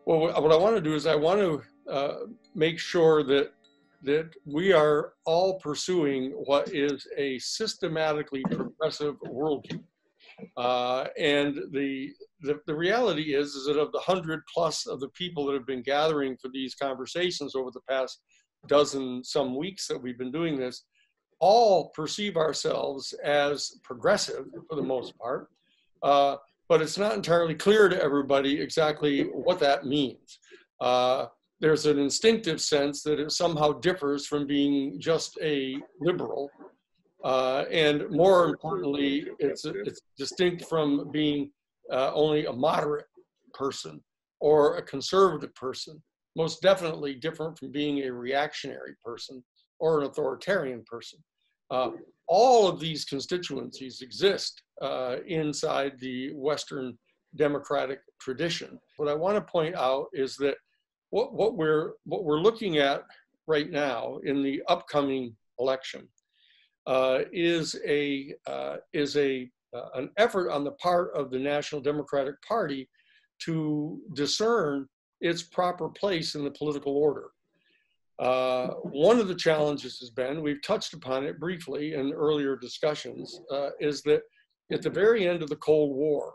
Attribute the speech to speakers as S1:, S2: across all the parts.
S1: Well, what I want to do is I want to make sure that we are all pursuing what is a systematically progressive worldview. And the reality is that of the 100 plus of the people that have been gathering for these conversations over the past dozen some weeks that we've been doing this, all perceive ourselves as progressive for the most part. But it's not entirely clear to everybody exactly what that means. There's an instinctive sense that it somehow differs from being just a liberal. And more importantly, it's distinct from being only a moderate person or a conservative person. Most definitely different from being a reactionary person or an authoritarian person. All of these constituencies exist inside the Western democratic tradition. What I want to point out is that what we're looking at right now in the upcoming election is an effort on the part of the National Democratic Party to discern its proper place in the political order. One of the challenges has been, we've touched upon it briefly in earlier discussions, is that at the very end of the Cold War,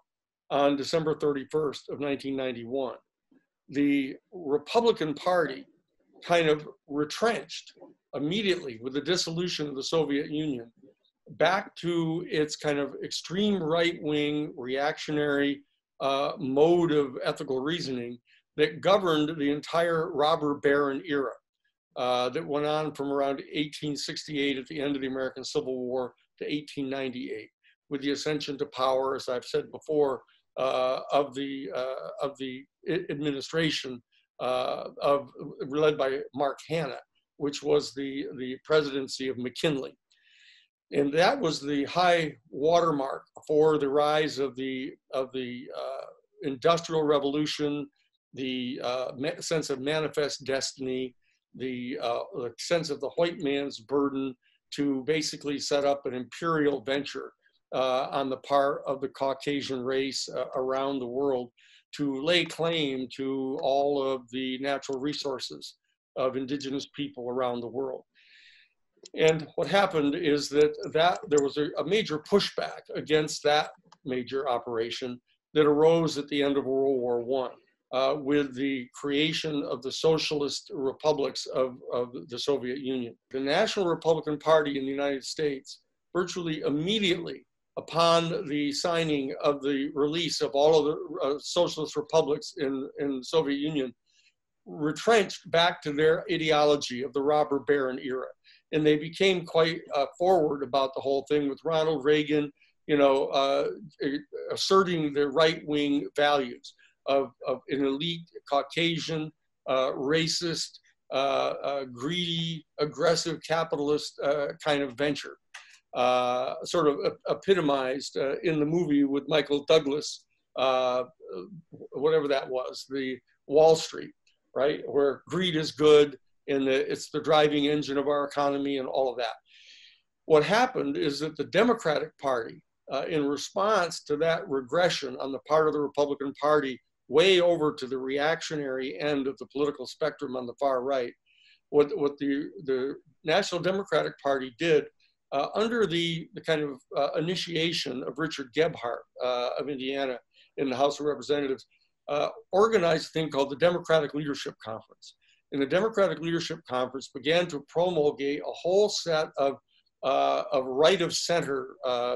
S1: on December 31st of 1991, the Republican Party kind of retrenched immediately with the dissolution of the Soviet Union back to its kind of extreme right-wing reactionary mode of ethical reasoning that governed the entire robber baron era. That went on from around 1868 at the end of the American Civil War to 1898, with the ascension to power, as I've said before, of the administration led by Mark Hanna, which was the presidency of McKinley. And that was the high watermark for the rise of the Industrial Revolution, the sense of manifest destiny, the sense of the white man's burden to basically set up an imperial venture on the part of the Caucasian race around the world to lay claim to all of the natural resources of indigenous people around the world. And what happened is that there was a major pushback against that major operation that arose at the end of World War I. With the creation of the socialist republics of the Soviet Union. The National Republican Party in the United States, virtually immediately upon the signing of the release of all of the socialist republics in the Soviet Union, retrenched back to their ideology of the robber baron era. And they became quite forward about the whole thing, with Ronald Reagan, asserting their right-wing values of an elite, Caucasian, racist, greedy, aggressive capitalist kind of venture, sort of epitomized in the movie with Michael Douglas, whatever that was, the Wall Street, right? Where greed is good and it's the driving engine of our economy and all of that. What happened is that the Democratic Party, in response to that regression on the part of the Republican Party, way over to the reactionary end of the political spectrum on the far right, what the National Democratic Party did under the kind of initiation of Richard Gebhardt of Indiana in the House of Representatives, organized a thing called the Democratic Leadership Conference. And the Democratic Leadership Conference began to promulgate a whole set of right of center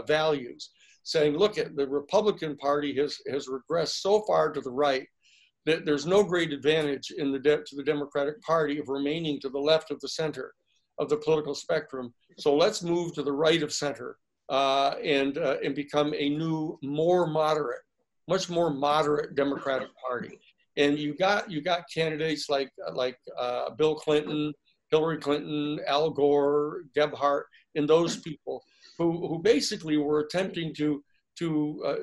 S1: values, saying, look, the Republican Party has regressed so far to the right that there's no great advantage to the Democratic Party of remaining to the left of the center of the political spectrum. So let's move to the right of center and become a new, much more moderate Democratic Party. And you got candidates like Bill Clinton, Hillary Clinton, Al Gore, Gebhardt, and those people who basically were attempting to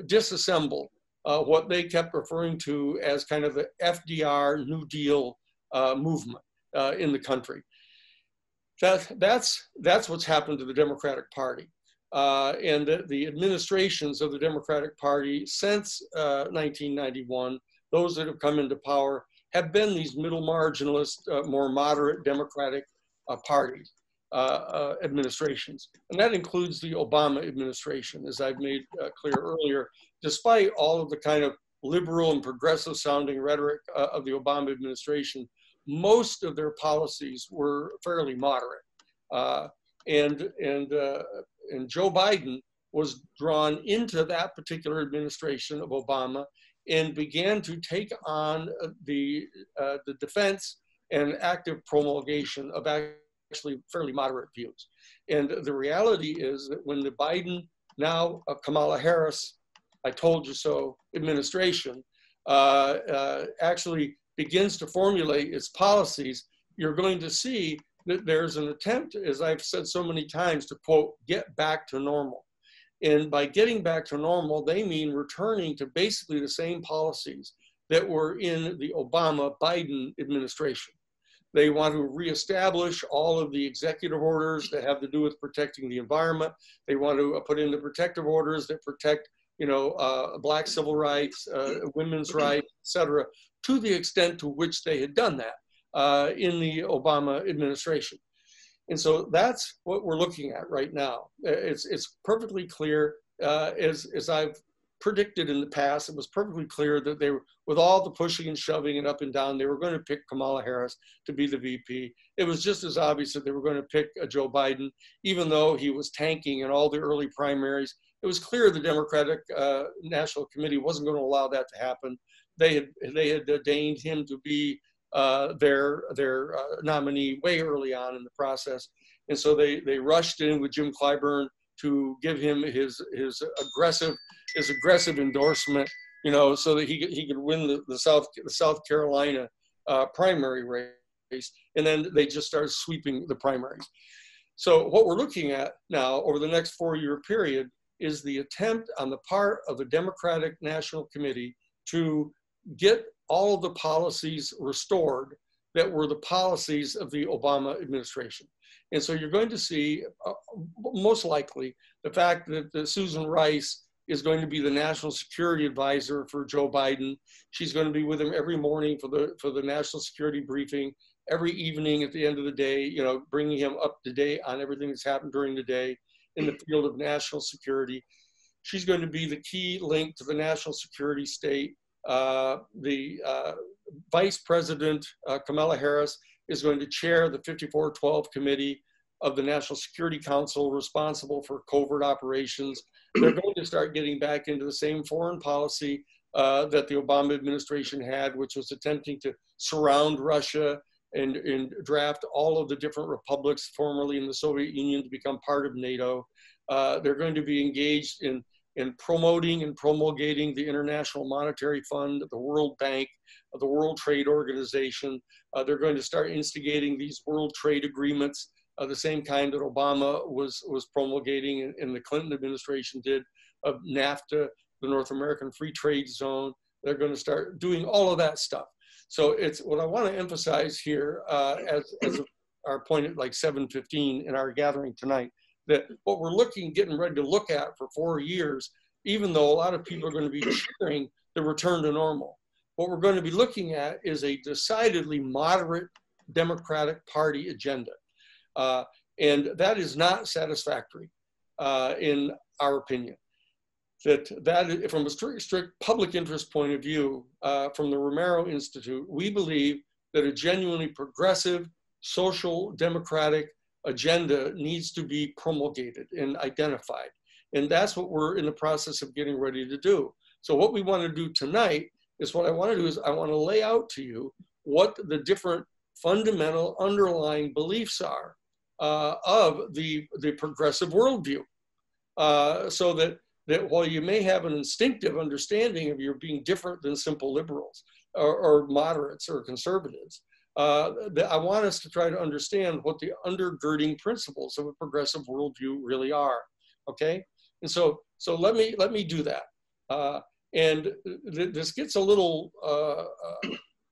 S1: disassemble what they kept referring to as kind of the FDR New Deal movement in the country. That's what's happened to the Democratic Party. And the administrations of the Democratic Party since 1991, those that have come into power, have been these middle marginalist, more moderate Democratic parties, administrations. And that includes the Obama administration, as I've made clear earlier, despite all of the kind of liberal and progressive sounding rhetoric of the Obama administration, most of their policies were fairly moderate. And Joe Biden was drawn into that particular administration of Obama and began to take on the defense and active promulgation of actually fairly moderate views. And the reality is that when the Biden, now Kamala Harris, I told you so, administration actually begins to formulate its policies, you're going to see that there's an attempt, as I've said so many times, to quote, get back to normal. And by getting back to normal, they mean returning to basically the same policies that were in the Obama-Biden administration. They want to reestablish all of the executive orders that have to do with protecting the environment. They want to put in the protective orders that protect, Black civil rights, women's rights, et cetera, to the extent to which they had done that in the Obama administration. And so that's what we're looking at right now. It's perfectly clear, as I've predicted in the past, it was perfectly clear that they were, with all the pushing and shoving and up and down, they were going to pick Kamala Harris to be the VP. It was just as obvious that they were going to pick Joe Biden, even though he was tanking in all the early primaries. It was clear the Democratic National Committee wasn't going to allow that to happen. They had ordained him to be their nominee way early on in the process. And so they rushed in with Jim Clyburn to give him his aggressive endorsement, so that he could win the South Carolina primary race. And then they just started sweeping the primaries. So what we're looking at now over the next 4-year period is the attempt on the part of the Democratic National Committee to get all of the policies restored that were the policies of the Obama administration. And so you're going to see, most likely, the fact that Susan Rice is going to be the national security advisor for Joe Biden. She's going to be with him every morning for the national security briefing, every evening at the end of the day, bringing him up to date on everything that's happened during the day in the field of national security. She's going to be the key link to the national security state. The Vice President, Kamala Harris, is going to chair the 5412 Committee of the National Security Council responsible for covert operations. They're going to start getting back into the same foreign policy that the Obama administration had, which was attempting to surround Russia and draft all of the different republics formerly in the Soviet Union to become part of NATO. They're going to be engaged in promoting and promulgating the International Monetary Fund, the World Bank, the World Trade Organization. They're going to start instigating these world trade agreements, the same kind that Obama was promulgating and the Clinton administration did, of NAFTA, the North American Free Trade Zone. They're going to start doing all of that stuff. So it's what I want to emphasize here as our point at like 7:15 in our gathering tonight, that what we're getting ready to look at for 4 years, even though a lot of people are going to be cheering the return to normal, what we're going to be looking at is a decidedly moderate Democratic Party agenda. And that is not satisfactory in our opinion. That from a strict public interest point of view, from the Romero Institute, we believe that a genuinely progressive, social, democratic agenda needs to be promulgated and identified. And that's what we're in the process of getting ready to do. So what we want to do tonight is I want to lay out to you what the different fundamental underlying beliefs are of the progressive worldview. So that while you may have an instinctive understanding of your being different than simple liberals or moderates or conservatives, I want us to try to understand what the undergirding principles of a progressive worldview really are. Okay, and so let me do that. And this gets a little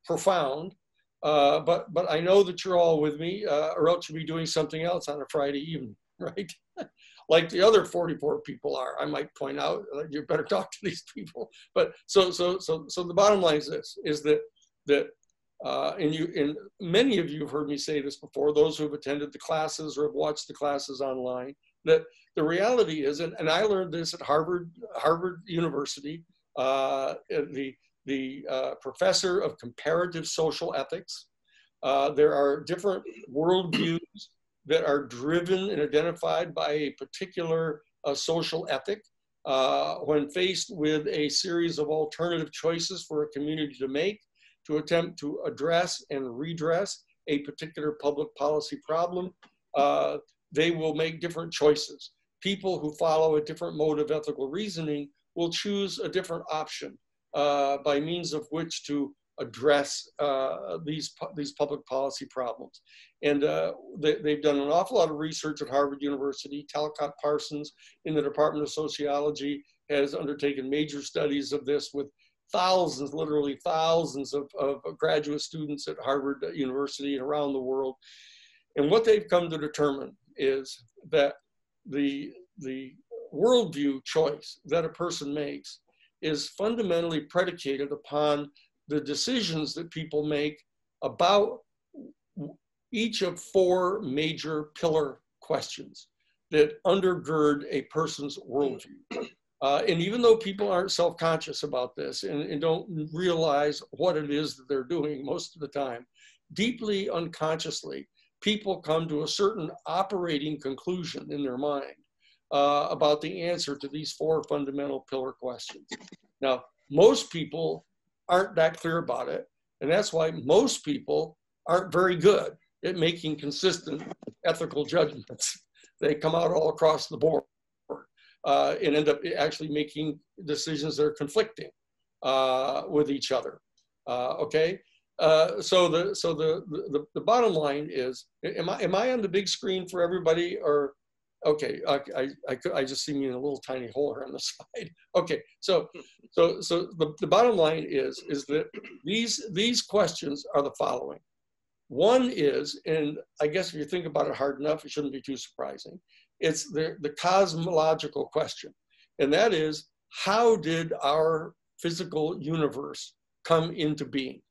S1: profound, but I know that you're all with me, or else you'll be doing something else on a Friday evening, right? Like the other 44 people are. I might point out, you better talk to these people. But so the bottom line is this: is that And many of you have heard me say this before, those who have attended the classes or have watched the classes online, that the reality is, and I learned this at Harvard University, the professor of comparative social ethics. There are different worldviews that are driven and identified by a particular social ethic. When faced with a series of alternative choices for a community to make, to attempt to address and redress a particular public policy problem, they will make different choices. People who follow a different mode of ethical reasoning will choose a different option by means of which to address these public policy problems. And they've done an awful lot of research at Harvard University. Talcott Parsons in the Department of Sociology has undertaken major studies of this with thousands, literally thousands of graduate students at Harvard University and around the world. And what they've come to determine is that the worldview choice that a person makes is fundamentally predicated upon the decisions that people make about each of four major pillar questions that undergird a person's worldview. And even though people aren't self-conscious about this and don't realize what it is that they're doing most of the time, deeply unconsciously, people come to a certain operating conclusion in their mind about the answer to these four fundamental pillar questions. Now, most people aren't that clear about it, and that's why most people aren't very good at making consistent ethical judgments. They come out all across the board and end up actually making decisions that are conflicting with each other. Okay, so the bottom line is, am I on the big screen for everybody, or okay? I just see me in a little tiny hole here on the side. Okay, so the bottom line is that these questions are the following. One is, and I guess if you think about it hard enough, it shouldn't be too surprising. It's the cosmological question. And that is, how did our physical universe come into being?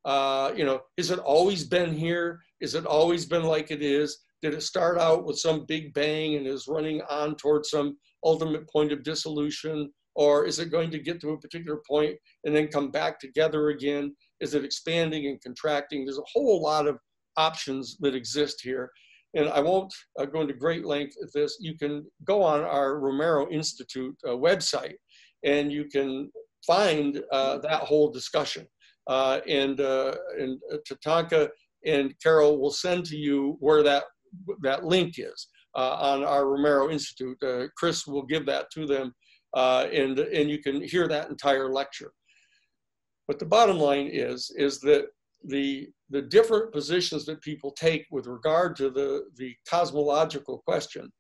S1: Has it always been here? Has it always been like it is? Did it start out with some big bang and is running on towards some ultimate point of dissolution? Or is it going to get to a particular point and then come back together again? Is it expanding and contracting? There's a whole lot of options that exist here. And I won't go into great length at this. You can go on our Romero Institute website and you can find that whole discussion. And Tatanka and Carol will send to you where that link is on our Romero Institute. Chris will give that to them and you can hear that entire lecture. But the bottom line is that the different positions that people take with regard to the cosmological question,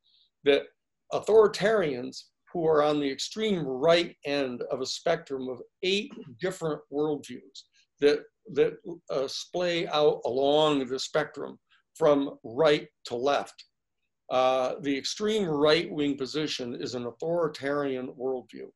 S1: that authoritarians who are on the extreme right end of a spectrum of 8 different worldviews that splay out along the spectrum from right to left. The extreme right-wing position is an authoritarian worldview.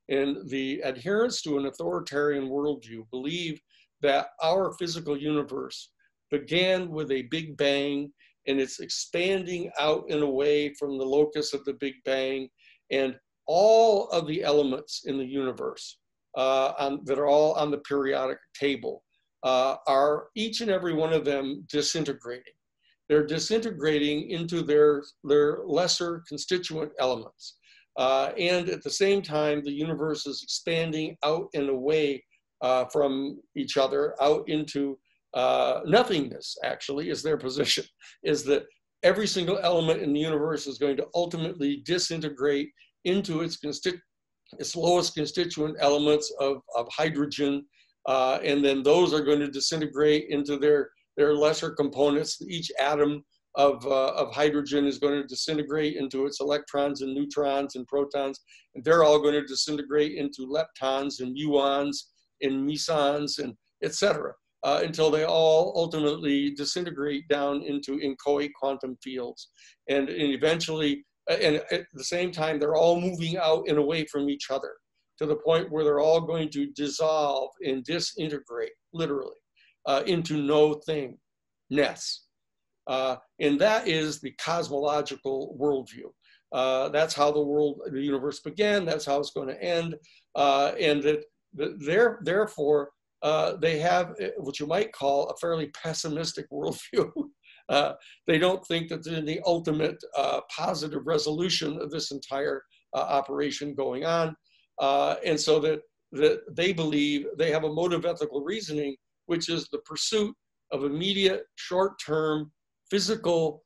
S1: And the adherents to an authoritarian worldview believe that our physical universe began with a big bang and it's expanding out and away from the locus of the big bang, and all of the elements in the universe that are all on the periodic table are each and every one of them disintegrating. They're disintegrating into their lesser constituent elements. And at the same time, the universe is expanding out and away from each other, out into nothingness, actually, is their position, is that every single element in the universe is going to ultimately disintegrate into its lowest constituent elements of hydrogen, and then those are going to disintegrate into their lesser components. Each atom of hydrogen is going to disintegrate into its electrons and neutrons and protons, and they're all going to disintegrate into leptons and muons and mesons and etc. Until they all ultimately disintegrate down into inchoate quantum fields. And eventually, and at the same time, they're all moving out and away from each other to the point where they're all going to dissolve and disintegrate, literally. into no thingness. And that is the cosmological worldview. That's how the universe began. That's how it's going to end. And therefore, they have what you might call a fairly pessimistic worldview. They don't think that there's any ultimate positive resolution of this entire operation going on. And so that they believe they have a mode of ethical reasoning, which is the pursuit of immediate, short-term physical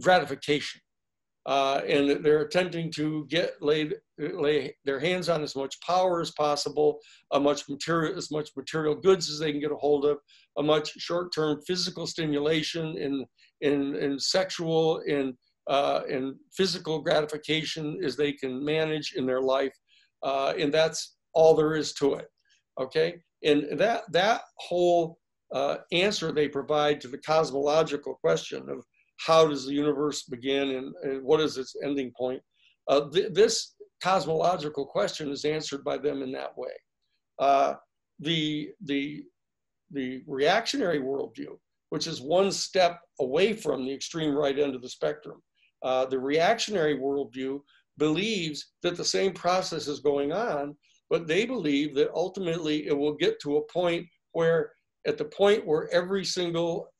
S1: gratification. And they're attempting to lay their hands on as much power as possible, as much material goods as they can get a hold of, a much short-term physical stimulation in sexual and physical gratification as they can manage in their life. And that's all there is to it, okay? And that whole answer they provide to the cosmological question of how does the universe begin and what is its ending point, this cosmological question is answered by them in that way. The reactionary worldview, which is one step away from the extreme right end of the spectrum, the reactionary worldview believes that the same process is going on, but they believe that ultimately it will get to a point where, at the point where every single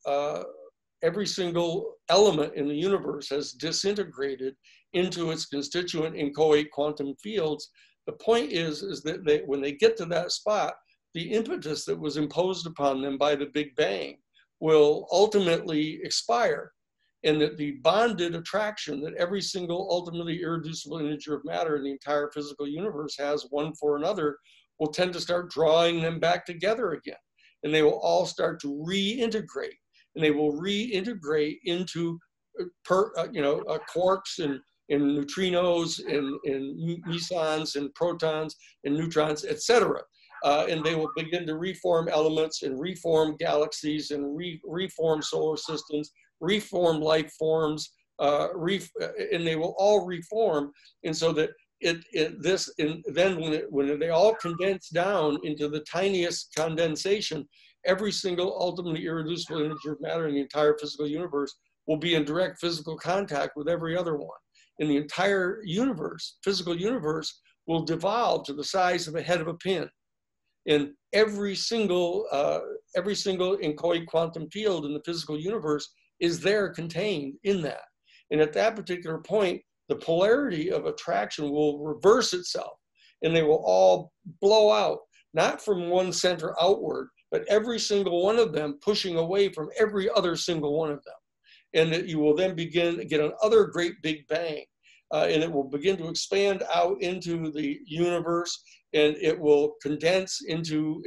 S1: element in the universe has disintegrated into its constituent inchoate quantum fields, the point is that when they get to that spot, the impetus that was imposed upon them by the Big Bang will ultimately expire, and that the bonded attraction that every single ultimately irreducible integer of matter in the entire physical universe has one for another will tend to start drawing them back together again. And they will all start to reintegrate, and they will reintegrate into quarks and neutrinos and mesons and protons and neutrons, etc. And they will begin to reform elements and reform galaxies and reform solar systems, reform life forms, and they will all reform. And so that then when they all condense down into the tiniest condensation, every single ultimately irreducible integer of matter in the entire physical universe will be in direct physical contact with every other one. And the entire universe, physical universe, will devolve to the size of a head of a pin. And every single inchoate quantum field in the physical universe is there contained in that. And at that particular point, the polarity of attraction will reverse itself, and they will all blow out, not from one center outward, but every single one of them pushing away from every other single one of them. And that you will then begin to get another great big bang, and it will begin to expand out into the universe, and it will condense into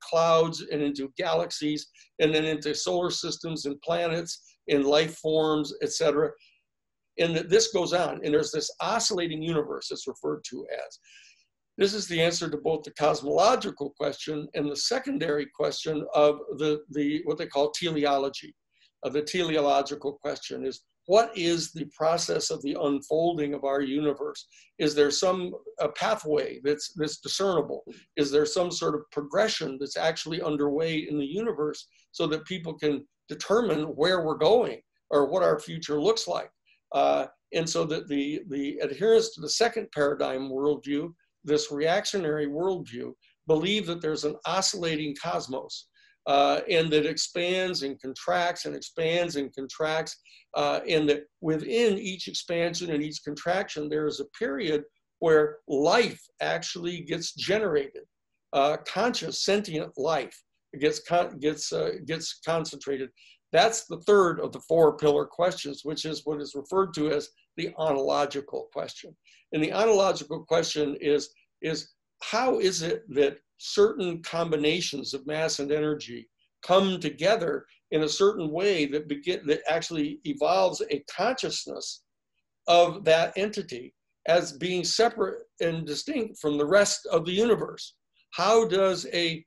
S1: clouds and into galaxies, and then into solar systems and planets and life forms, etc. And this goes on, and there's this oscillating universe that's referred to as. This is the answer to both the cosmological question and the secondary question of the what they call teleology. The teleological question is, what is the process of the unfolding of our universe? Is there some pathway that's discernible? Is there some sort of progression that's actually underway in the universe so that people can determine where we're going or what our future looks like? And so that the adherents to the second paradigm worldview, this reactionary worldview, believe that there's an oscillating cosmos, and that expands and contracts and expands and contracts, and that within each expansion and each contraction, there is a period where life actually gets generated, conscious, sentient life gets concentrated. That's the third of the four pillar questions, which is what is referred to as the ontological question. And the ontological question is how is it that certain combinations of mass and energy come together in a certain way that actually evolves a consciousness of that entity as being separate and distinct from the rest of the universe? How does a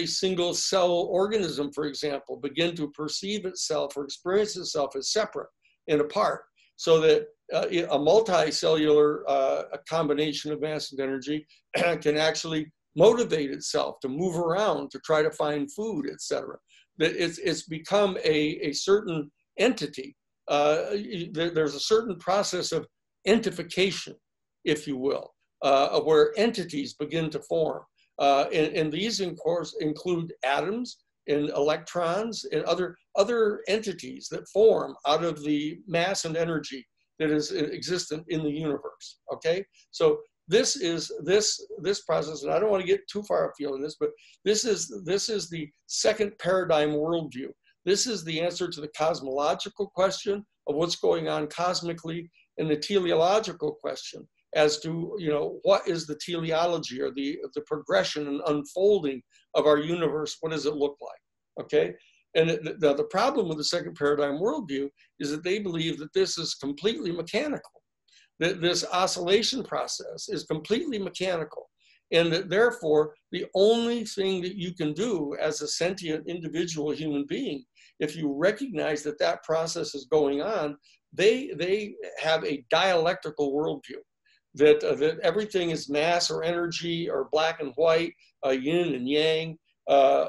S1: single cell organism, for example, begin to perceive itself or experience itself as separate and apart, so that a multicellular combination of mass and energy can actually motivate itself to move around, to try to find food, etc.? that it's become a certain entity. There's a certain process of entification, if you will, where entities begin to form. And these, of course, include atoms and electrons and other entities that form out of the mass and energy that is existent in the universe. Okay, so this is this process, and I don't want to get too far afield in this, but this is the second paradigm worldview. This is the answer to the cosmological question of what's going on cosmically, and the teleological question as to, you know, what is the teleology, or the progression and unfolding of our universe? What does it look like? Okay, and the problem with the second paradigm worldview is that they believe that this is completely mechanical, that this oscillation process is completely mechanical, and that therefore the only thing that you can do as a sentient individual human being, if you recognize that that process is going on, they have a dialectical worldview, that everything is mass or energy, or black and white, yin and yang,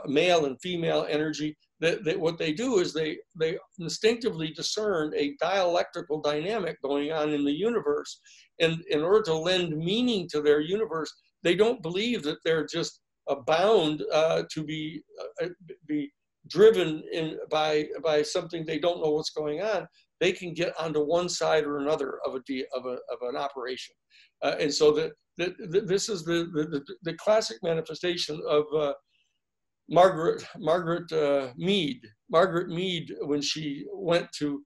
S1: male and female energy. That what they do is they instinctively discern a dialectical dynamic going on in the universe. And in order to lend meaning to their universe, they don't believe that they're just bound to be driven by something they don't know what's going on. They can get onto one side or another of an operation. And so this is the classic manifestation of Margaret Mead. Margaret Mead, when she went to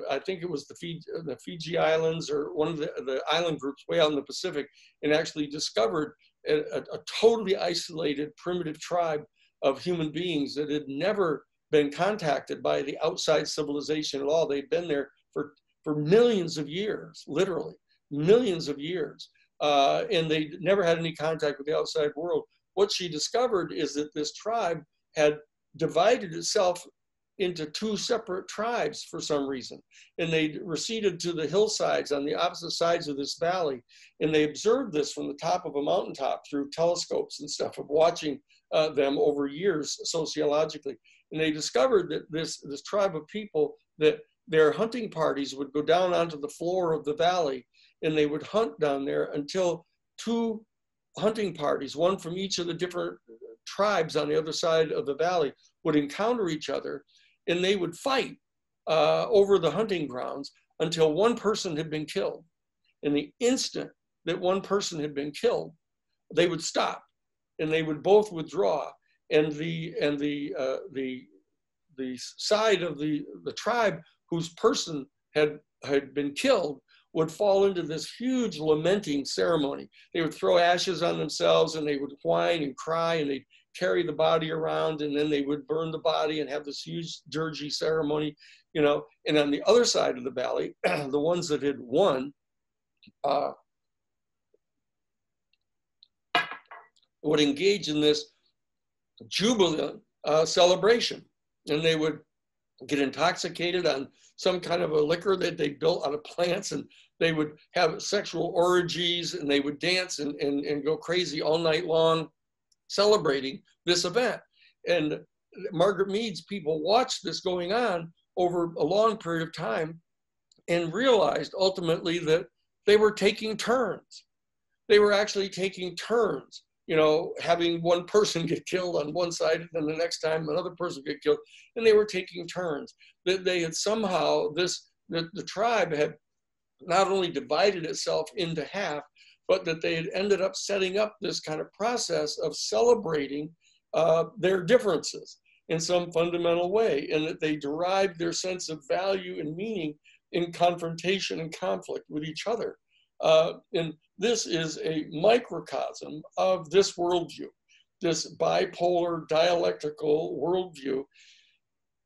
S1: I think it was the Fiji Islands, or one of the island groups way out in the Pacific, and actually discovered a totally isolated primitive tribe of human beings that had never been contacted by the outside civilization at all. They'd been there for millions of years, literally millions of years, and they never had any contact with the outside world. What she discovered is that this tribe had divided itself into two separate tribes for some reason, and they receded to the hillsides on the opposite sides of this valley, and they observed this from the top of a mountaintop through telescopes and stuff, of watching them over years sociologically. And they discovered that this tribe of people, that their hunting parties would go down onto the floor of the valley, and they would hunt down there until two hunting parties, one from each of the different tribes on the other side of the valley, would encounter each other, and they would fight over the hunting grounds until one person had been killed. And the instant that one person had been killed, they would stop, and they would both withdraw. And the side of the tribe whose person had been killed would fall into this huge lamenting ceremony. They would throw ashes on themselves, and they would whine and cry, and they'd carry the body around, and then they would burn the body and have this huge dirgy ceremony, you know. And on the other side of the valley, the ones that had won would engage in this jubilant celebration, and they would get intoxicated on some kind of a liquor that they built out of plants, and they would have sexual orgies, and they would dance and go crazy all night long celebrating this event. And Margaret Mead's people watched this going on over a long period of time, and realized ultimately that they were taking turns. They were actually taking turns, you know, having one person get killed on one side, and then the next time another person get killed, and they were taking turns. That they had somehow, the tribe had not only divided itself into half, but that they had ended up setting up this kind of process of celebrating their differences in some fundamental way, and that they derived their sense of value and meaning in confrontation and conflict with each other. And this is a microcosm of this worldview, this bipolar dialectical worldview,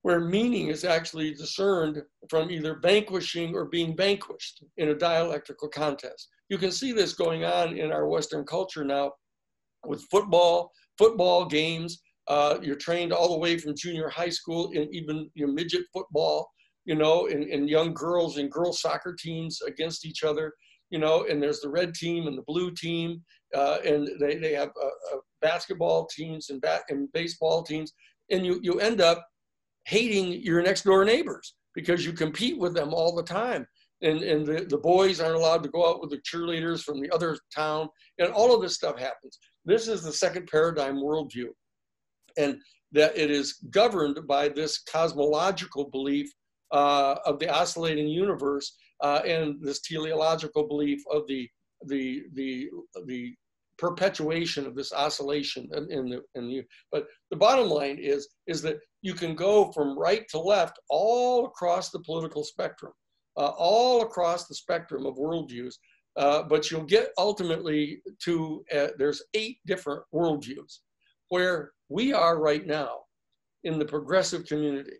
S1: where meaning is actually discerned from either vanquishing or being vanquished in a dialectical contest. You can see this going on in our Western culture now with football games. You're trained all the way from junior high school in even midget football, you know, and young girls and girl soccer teams against each other, you know, and there's the red team and the blue team, and they have basketball teams and baseball teams. And you end up hating your next door neighbors because you compete with them all the time. And the boys aren't allowed to go out with the cheerleaders from the other town, and all of this stuff happens. This is the second paradigm worldview, and that it is governed by this cosmological belief of the oscillating universe and this teleological belief of the perpetuation of this oscillation but the bottom line is that you can go from right to left all across the political spectrum, all across the spectrum of worldviews, but you'll get ultimately to, there's 8 different worldviews. Where we are right now in the progressive community,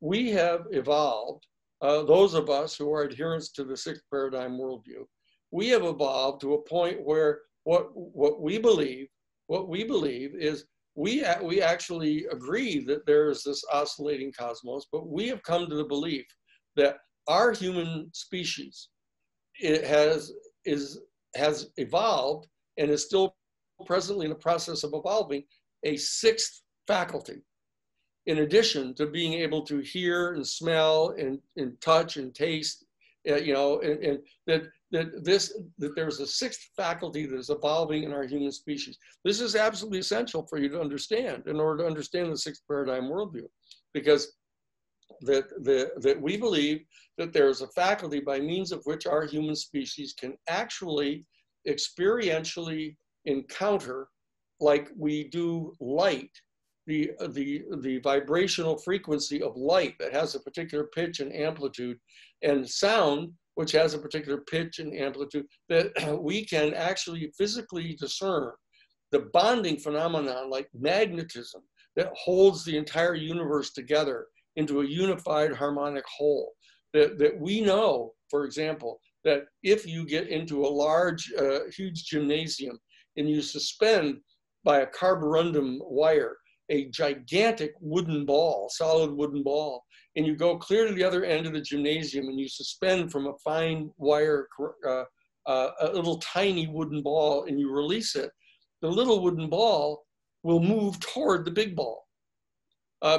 S1: we have evolved, those of us who are adherents to the 6th paradigm worldview, we have evolved to a point where what we believe is we actually agree that there is this oscillating cosmos, but we have come to the belief that our human species has evolved and is still presently in the process of evolving a 6th faculty, in addition to being able to hear and smell and touch and taste, and that there's a 6th faculty that is evolving in our human species. This is absolutely essential for you to understand in order to understand the 6th paradigm worldview, because that we believe that there is a faculty by means of which our human species can actually experientially encounter, like we do light, the vibrational frequency of light that has a particular pitch and amplitude, and sound, which has a particular pitch and amplitude, that we can actually physically discern the bonding phenomenon like magnetism that holds the entire universe together into a unified harmonic whole. That we know, for example, that if you get into a large, huge gymnasium and you suspend by a carborundum wire a gigantic wooden ball, solid wooden ball, and you go clear to the other end of the gymnasium and you suspend from a fine wire a little tiny wooden ball and you release it, the little wooden ball will move toward the big ball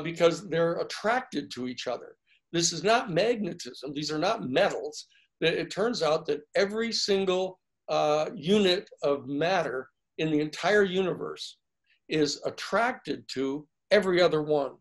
S1: because they're attracted to each other. This is not magnetism. These are not metals. It turns out that every single unit of matter in the entire universe is attracted to every other one.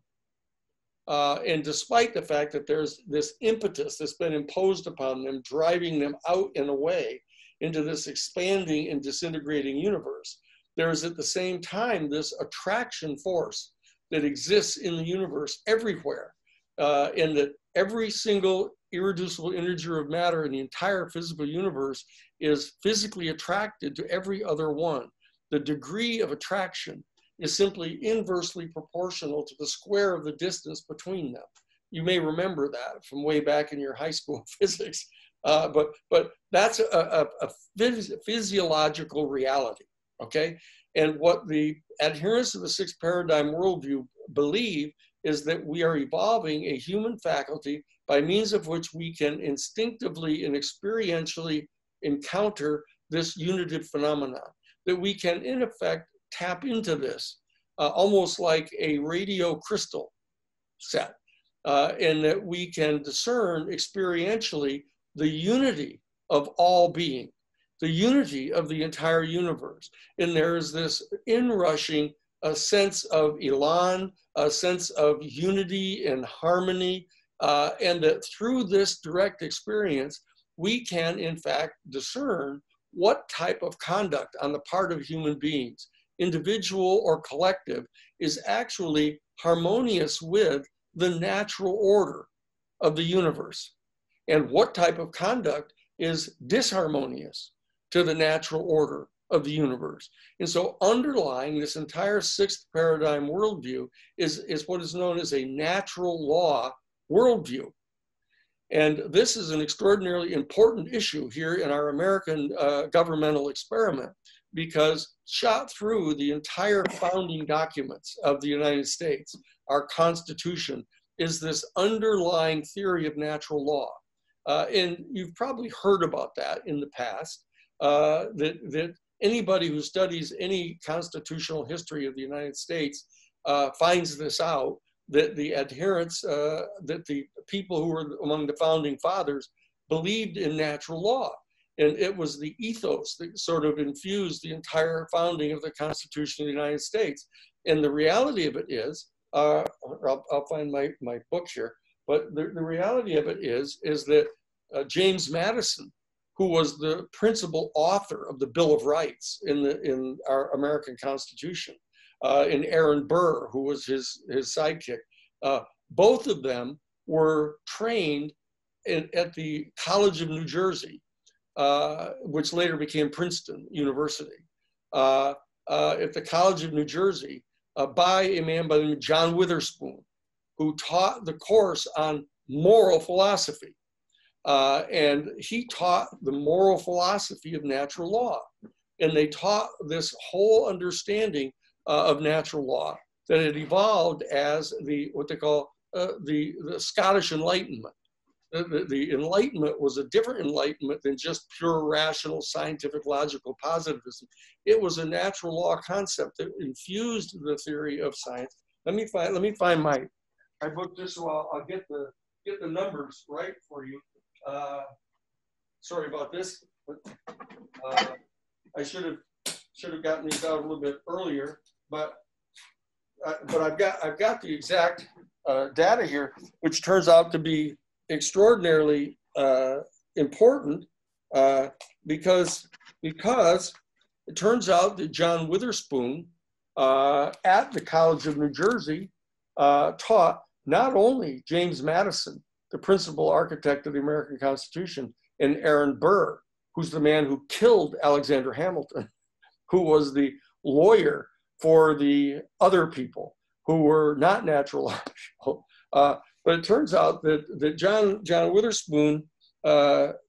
S1: And despite the fact that there's this impetus that's been imposed upon them, driving them out and away into this expanding and disintegrating universe, there's at the same time this attraction force that exists in the universe everywhere, and that every single irreducible integer of matter in the entire physical universe is physically attracted to every other one. The degree of attraction is simply inversely proportional to the square of the distance between them. You may remember that from way back in your high school physics, but that's a physiological reality, okay? And what the adherents of the 6th paradigm worldview believe is that we are evolving a human faculty by means of which we can instinctively and experientially encounter this unitive phenomenon, that we can in effect tap into this almost like a radio crystal set, and that we can discern experientially the unity of all being, the unity of the entire universe. And there is this inrushing sense of elan, a sense of unity and harmony, and that through this direct experience, we can in fact discern what type of conduct on the part of human beings, individual or collective, is actually harmonious with the natural order of the universe, and what type of conduct is disharmonious to the natural order of the universe. And so underlying this entire 6th paradigm worldview is what is known as a natural law worldview. And this is an extraordinarily important issue here in our American governmental experiment, because shot through the entire founding documents of the United States, our Constitution, is this underlying theory of natural law. And you've probably heard about that in the past, that anybody who studies any constitutional history of the United States finds this out, that the adherents, that the people who were among the founding fathers believed in natural law. And it was the ethos that sort of infused the entire founding of the Constitution of the United States. And the reality of it is, I'll find my book here, but the reality of it is that James Madison, who was the principal author of the Bill of Rights in our American Constitution, and Aaron Burr, who was his sidekick, both of them were trained at the College of New Jersey, which later became Princeton University, at the College of New Jersey, by a man by the name of John Witherspoon, who taught the course on moral philosophy. And he taught the moral philosophy of natural law. And they taught this whole understanding of natural law that had evolved as what they call the Scottish Enlightenment. The Enlightenment was a different enlightenment than just pure rational, scientific, logical positivism. It was a natural law concept that infused the theory of science. Let me find my book just so I'll get the numbers right for you. Sorry about this, but I should have gotten these out a little bit earlier. But I've got the exact data here, which turns out to be extraordinarily important because it turns out that John Witherspoon at the College of New Jersey taught not only James Madison, the principal architect of the American Constitution, and Aaron Burr, who's the man who killed Alexander Hamilton, who was the lawyer for the other people who were not natural law. But it turns out that John Witherspoon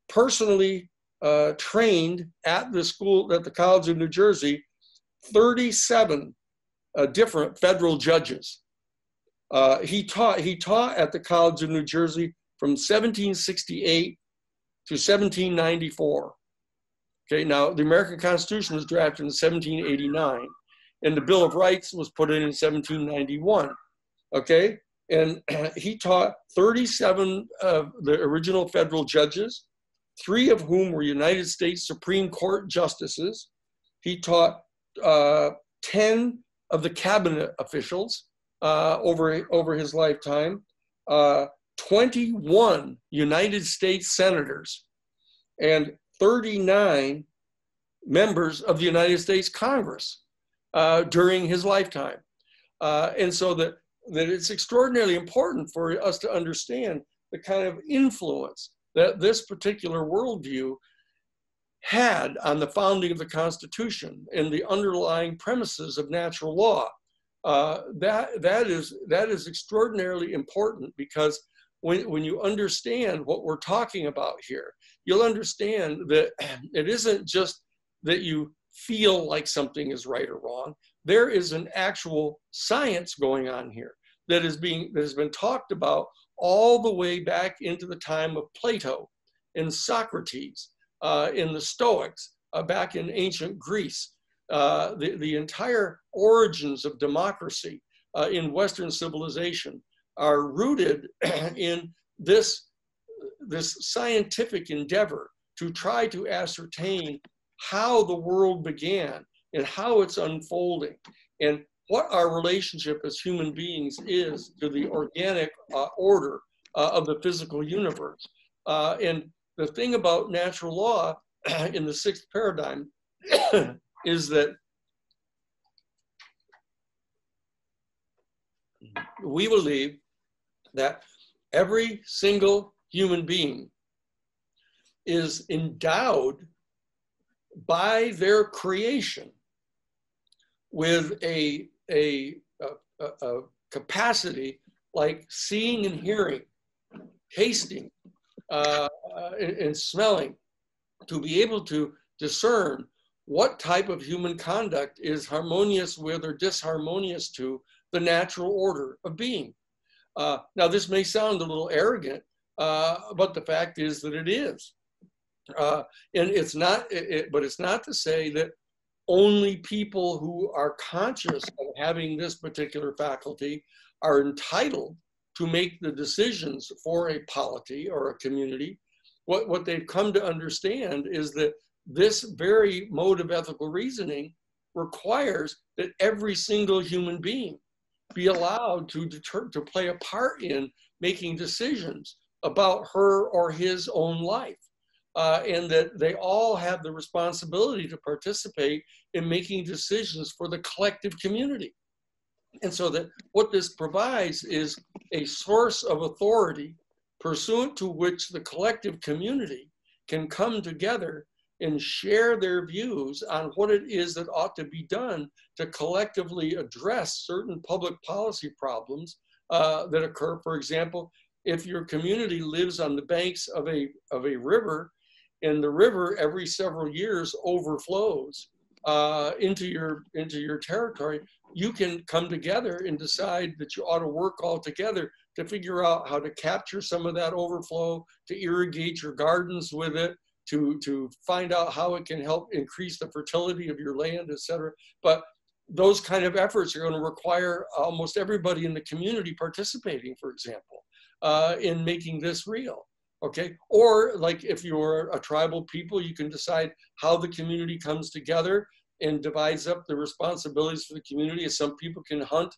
S1: personally trained at the College of New Jersey, 37 different federal judges. He taught at the College of New Jersey from 1768 to 1794. Okay, now the American Constitution was drafted in 1789, and the Bill of Rights was put in 1791. Okay, and he taught 37 of the original federal judges, 3 of whom were United States Supreme Court justices. He taught 10 of the cabinet officials over his lifetime, 21 United States senators, and 39 members of the United States Congress during his lifetime. And so that it's extraordinarily important for us to understand the kind of influence that this particular worldview had on the founding of the Constitution and the underlying premises of natural law. That is extraordinarily important, because when you understand what we're talking about here, you'll understand that it isn't just that you feel like something is right or wrong. There is an actual science going on here that has been talked about all the way back into the time of Plato and Socrates, in the Stoics, back in ancient Greece. The entire origins of democracy in Western civilization are rooted in this scientific endeavor to try to ascertain how the world began and how it's unfolding, and what our relationship as human beings is to the organic order of the physical universe. And the thing about natural law in the 6th paradigm is that we believe that every single human being is endowed by their creation with a capacity like seeing and hearing, tasting, and smelling, to be able to discern what type of human conduct is harmonious with or disharmonious to the natural order of being. Now, this may sound a little arrogant, but the fact is that it is. And it's not, but it's not to say that only people who are conscious of having this particular faculty are entitled to make the decisions for a polity or a community. What they've come to understand is that this very mode of ethical reasoning requires that every single human being be allowed to play a part in making decisions about her or his own life. And that they all have the responsibility to participate in making decisions for the collective community. And so that what this provides is a source of authority pursuant to which the collective community can come together and share their views on what it is that ought to be done to collectively address certain public policy problems that occur. For example, if your community lives on the banks of a river, and the river every several years overflows into your territory, you can come together and decide that you ought to work all together to figure out how to capture some of that overflow, to irrigate your gardens with it, to find out how it can help increase the fertility of your land, et cetera. But those kind of efforts are going to require almost everybody in the community participating, for example, in making this real. Okay, or like if you're a tribal people, you can decide how the community comes together and divides up the responsibilities for the community. Some people can hunt,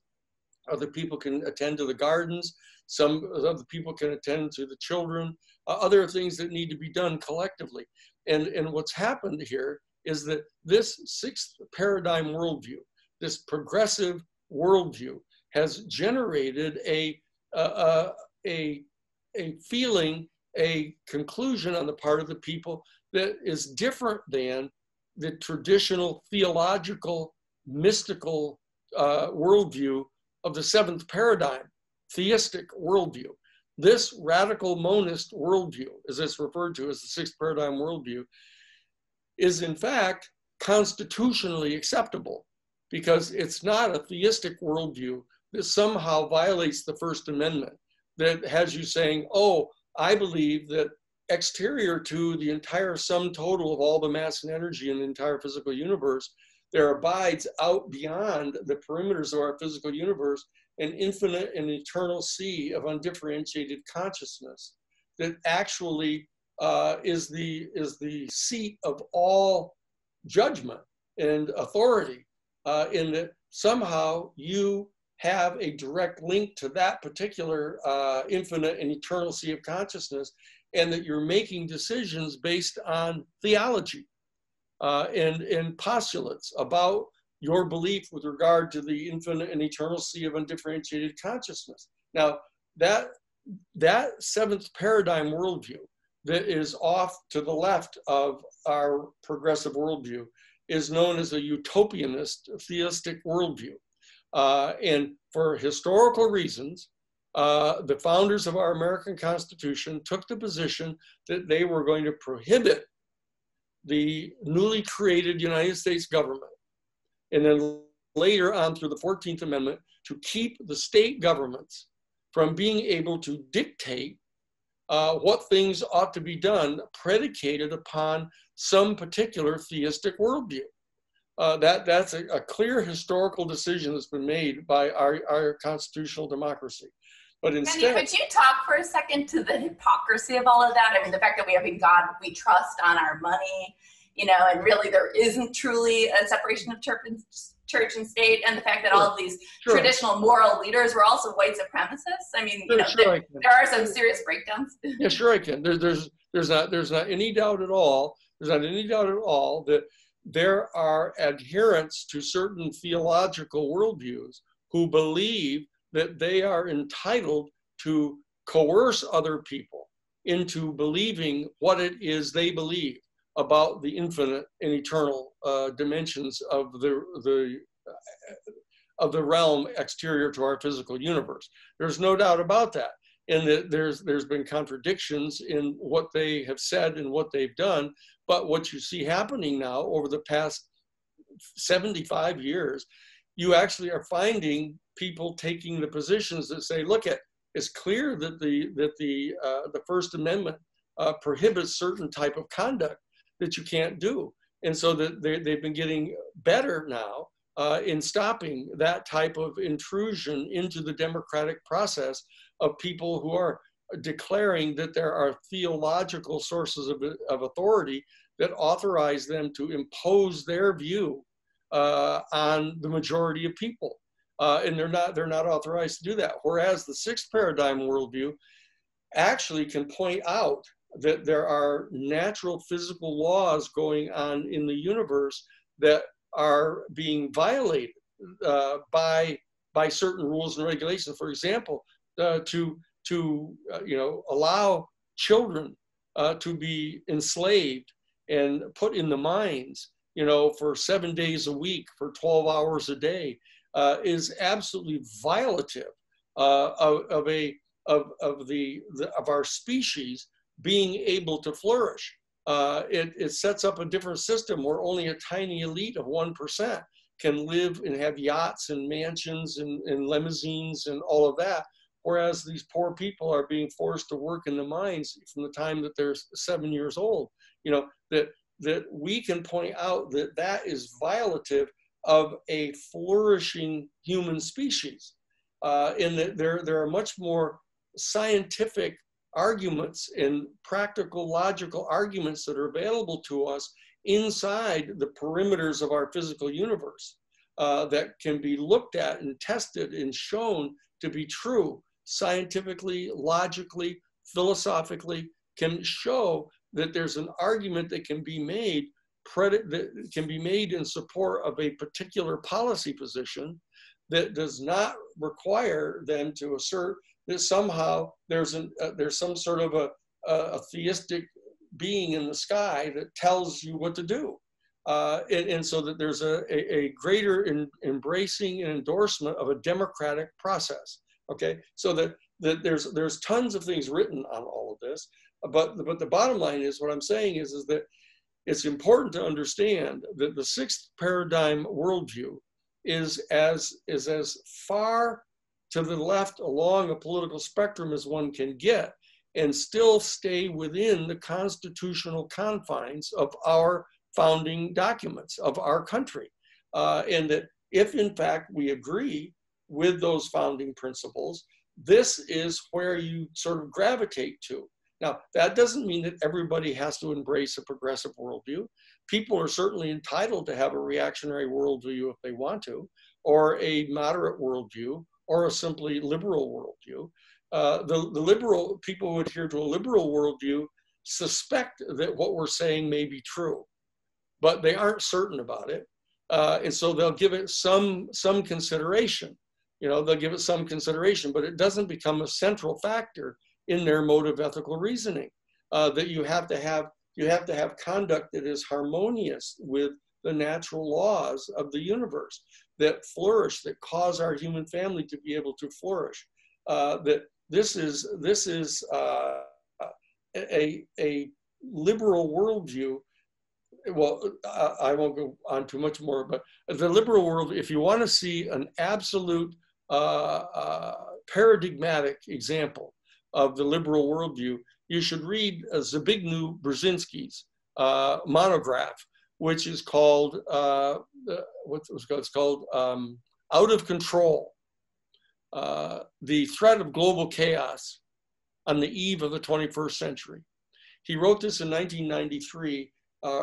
S1: other people can attend to the gardens, some other people can attend to the children, other things that need to be done collectively. And what's happened here is that this sixth paradigm worldview, this progressive worldview, has generated a feeling, a conclusion on the part of the people that is different than the traditional theological, mystical worldview of the seventh paradigm, theistic worldview. This radical monist worldview, as it's referred to as the sixth paradigm worldview, is in fact constitutionally acceptable because it's not a theistic worldview that somehow violates the First Amendment, that has you saying, oh, I believe that exterior to the entire sum total of all the mass and energy in the entire physical universe, there abides out beyond the perimeters of our physical universe an infinite and eternal sea of undifferentiated consciousness that actually is the seat of all judgment and authority, in that somehow you have a direct link to that particular infinite and eternal sea of consciousness, and that you're making decisions based on theology and postulates about your belief with regard to the infinite and eternal sea of undifferentiated consciousness. Now, that seventh paradigm worldview that is off to the left of our progressive worldview is known as a utopianist theistic worldview. And for historical reasons, the founders of our American Constitution took the position that they were going to prohibit the newly created United States government, and then later on through the 14th Amendment, to keep the state governments from being able to dictate what things ought to be done predicated upon some particular theistic worldview. That's a clear historical decision that's been made by our constitutional democracy. But instead,
S2: could you talk for a second to the hypocrisy of all of that? I mean, the fact that we have a God we trust on our money, you know, and really there isn't truly a separation of church and state, and the fact that all of these traditional moral leaders were also white supremacists. I mean, you know, there are some serious breakdowns.
S1: Yeah, sure I can. There's not any doubt at all. There's not any doubt at all that there are adherents to certain theological worldviews who believe that they are entitled to coerce other people into believing what it is they believe about the infinite and eternal dimensions of the realm exterior to our physical universe. There's no doubt about that. And that there's been contradictions in what they have said and what they've done. But what you see happening now over the past 75 years, you actually are finding people taking the positions that say, look, it's clear that the First Amendment prohibits certain type of conduct that you can't do. And so that they've been getting better now in stopping that type of intrusion into the democratic process of people who are declaring that there are theological sources of authority that authorize them to impose their view on the majority of people. And they're not authorized to do that. Whereas the sixth paradigm worldview actually can point out that there are natural physical laws going on in the universe that are being violated by certain rules and regulations. For example, to allow children to be enslaved and put in the mines, for 7 days a week, for 12 hours a day, is absolutely violative of our species being able to flourish. It sets up a different system where only a tiny elite of 1% can live and have yachts and mansions and limousines and all of that, whereas these poor people are being forced to work in the mines from the time that they're 7 years old. That we can point out that that is violative of a flourishing human species, and that there are much more scientific arguments and practical logical arguments that are available to us inside the perimeters of our physical universe that can be looked at and tested and shown to be true scientifically, logically, philosophically, can show that there's an argument that can be made in support of a particular policy position that does not require them to assert that somehow there's some sort of a theistic being in the sky that tells you what to do. And so that there's a greater embracing and endorsement of a democratic process. Okay, so that there's tons of things written on all of this, but the bottom line is, what I'm saying is that it's important to understand that the sixth paradigm worldview is as far to the left along a political spectrum as one can get, and still stay within the constitutional confines of our founding documents of our country. And that if in fact we agree with those founding principles, this is where you sort of gravitate to. Now, that doesn't mean that everybody has to embrace a progressive worldview. People are certainly entitled to have a reactionary worldview if they want to, or a moderate worldview, or a simply liberal worldview. The liberal people who adhere to a liberal worldview suspect that what we're saying may be true, but they aren't certain about it. And so they'll give it some consideration. They'll give it some consideration, but it doesn't become a central factor in their mode of ethical reasoning. That you have to have conduct that is harmonious with the natural laws of the universe, that flourish, that cause our human family to be able to flourish. That this is a liberal worldview. Well, I won't go on too much more, but the liberal world, if you want to see an absolute paradigmatic example of the liberal worldview, you should read Zbigniew Brzezinski's monograph, which is called, it's called Out of Control, the Threat of Global Chaos on the Eve of the 21st Century. He wrote this in 1993,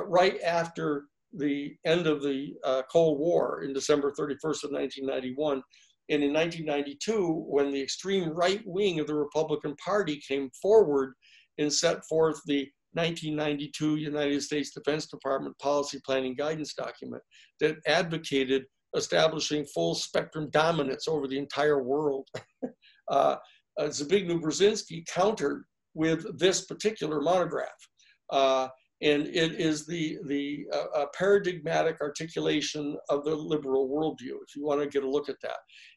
S1: right after the end of the Cold War, in December 31st of 1991. And in 1992, when the extreme right wing of the Republican Party came forward and set forth the 1992 United States Defense Department Policy Planning Guidance document that advocated establishing full spectrum dominance over the entire world, Zbigniew Brzezinski countered with this particular monograph. And it is the paradigmatic articulation of the liberal worldview, if you want to get a look at that.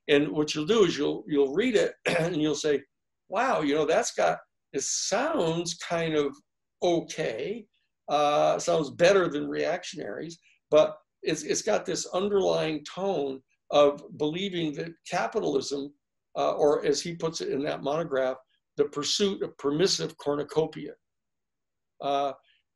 S1: And what you'll do is you'll read it and you'll say, wow, it sounds kind of okay, sounds better than reactionaries, but it's got this underlying tone of believing that capitalism, or as he puts it in that monograph, the pursuit of permissive cornucopia.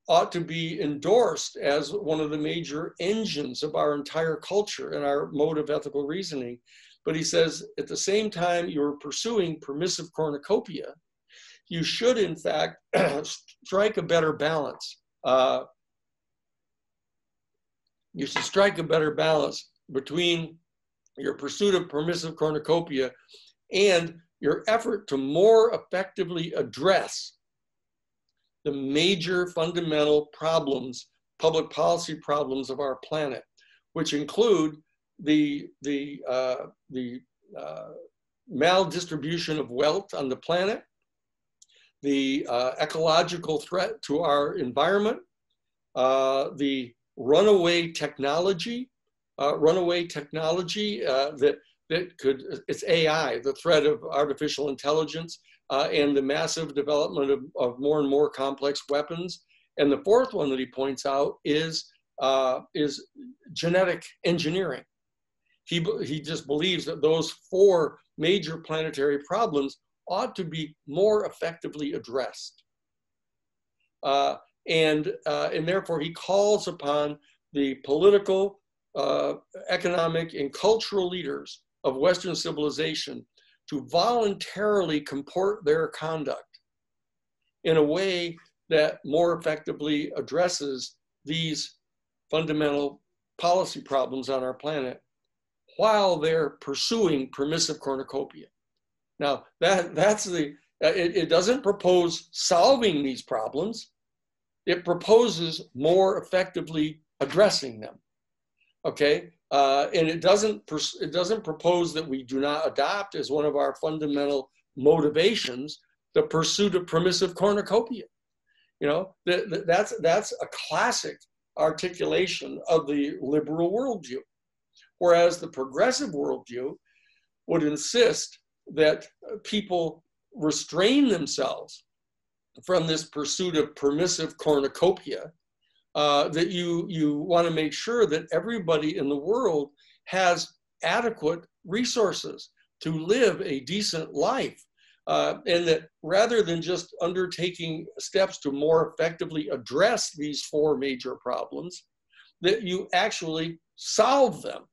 S1: ought to be endorsed as one of the major engines of our entire culture and our mode of ethical reasoning. But he says, at the same time you're pursuing permissive cornucopia, you should, in fact, strike a better balance. You should strike a better balance between your pursuit of permissive cornucopia and your effort to more effectively address the major fundamental problems, public policy problems of our planet, which include the maldistribution of wealth on the planet, the ecological threat to our environment, the runaway technology that could, it's AI, the threat of artificial intelligence, and the massive development of more and more complex weapons. And the fourth one that he points out is genetic engineering. He just believes that those four major planetary problems ought to be more effectively addressed. And therefore he calls upon the political, economic, and cultural leaders of Western civilization to voluntarily comport their conduct in a way that more effectively addresses these fundamental policy problems on our planet while they're pursuing permissive cornucopia. Now, it doesn't propose solving these problems. It proposes more effectively addressing them, okay? And it doesn't propose that we do not adopt as one of our fundamental motivations the pursuit of permissive cornucopia. You know, that's a classic articulation of the liberal worldview, whereas the progressive worldview would insist that people restrain themselves from this pursuit of permissive cornucopia, that you want to make sure that everybody in the world has adequate resources to live a decent life. And that rather than just undertaking steps to more effectively address these four major problems, that you actually solve them,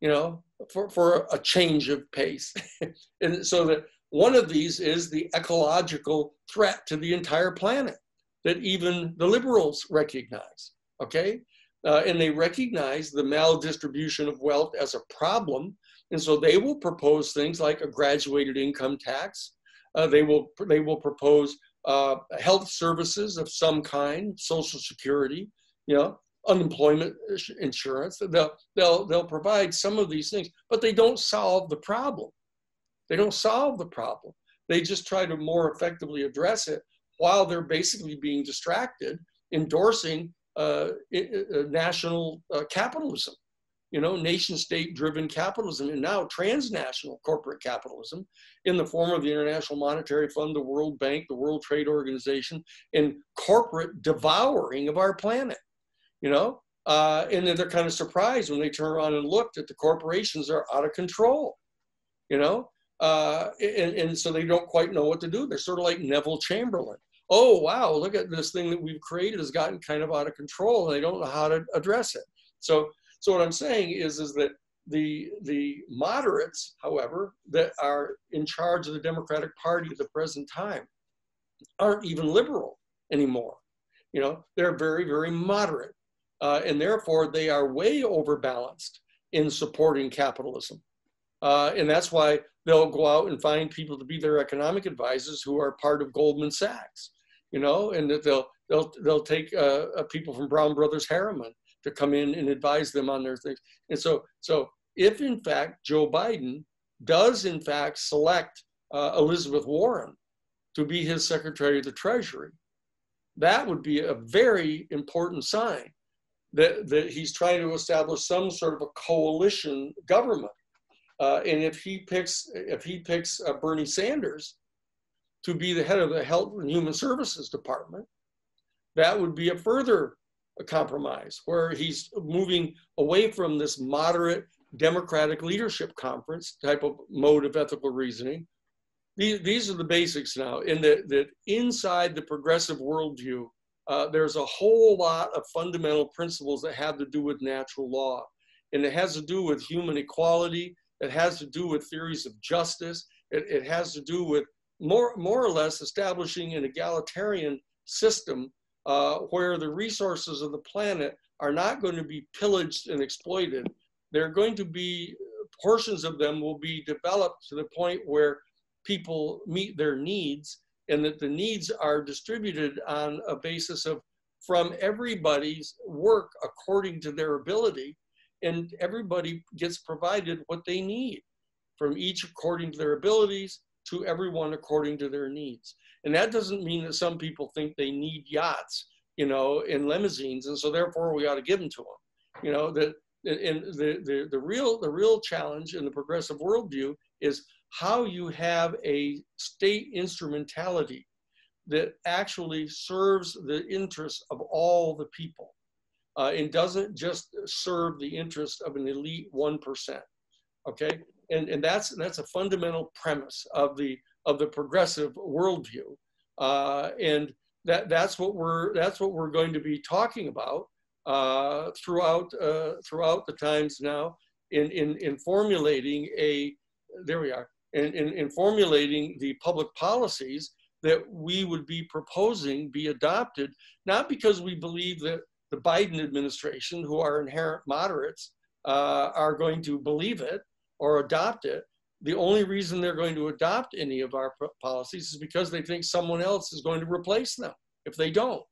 S1: you know, for a change of pace. And so that one of these is the ecological threat to the entire planet that even the liberals recognize, okay? And they recognize the maldistribution of wealth as a problem. And so they will propose things like a graduated income tax. They will propose health services of some kind, Social Security, you know, unemployment insurance. They'll provide some of these things, but they don't solve the problem. They don't solve the problem. They just try to more effectively address it while they're basically being distracted, endorsing national capitalism, you know, nation state driven capitalism, and now transnational corporate capitalism in the form of the International Monetary Fund, the World Bank, the World Trade Organization, and corporate devouring of our planet, you know? And then they're kind of surprised when they turn around and look that the corporations are out of control, you know? And so they don't quite know what to do. They're sort of like Neville Chamberlain. Oh, wow, look at this thing that we've created has gotten kind of out of control and they don't know how to address it. So what I'm saying is that the moderates, however, that are in charge of the Democratic Party at the present time aren't even liberal anymore. You know, they're very, very moderate. And therefore they are way overbalanced in supporting capitalism. And that's why they'll go out and find people to be their economic advisors who are part of Goldman Sachs, you know, and that they'll take people from Brown Brothers Harriman to come in and advise them on their things. And so if in fact Joe Biden does in fact select Elizabeth Warren to be his Secretary of the Treasury, that would be a very important sign that he's trying to establish some sort of a coalition government. And if he picks Bernie Sanders to be the head of the Health and Human Services Department, that would be a further compromise where he's moving away from this moderate Democratic leadership conference type of mode of ethical reasoning. These are the basics now, and that inside the progressive worldview, there's a whole lot of fundamental principles that have to do with natural law. And it has to do with human equality. It has to do with theories of justice. It has to do with more or less establishing an egalitarian system where the resources of the planet are not going to be pillaged and exploited. They're going to be, portions of them will be developed to the point where people meet their needs, and that the needs are distributed on a basis of from everybody's work according to their ability, and everybody gets provided what they need from each according to their abilities to everyone according to their needs. And that doesn't mean that some people think they need yachts, you know, and limousines, and so therefore we ought to give them to them. You know, the real challenge in the progressive worldview is how you have a state instrumentality that actually serves the interests of all the people and doesn't just serve the interest of an elite 1%. Okay, and that's a fundamental premise of the progressive worldview, and that's what we're going to be talking about throughout the times now in formulating in formulating the public policies that we would be proposing be adopted, not because we believe that the Biden administration, who are inherent moderates, are going to believe it or adopt it. The only reason they're going to adopt any of our policies is because they think someone else is going to replace them if they don't.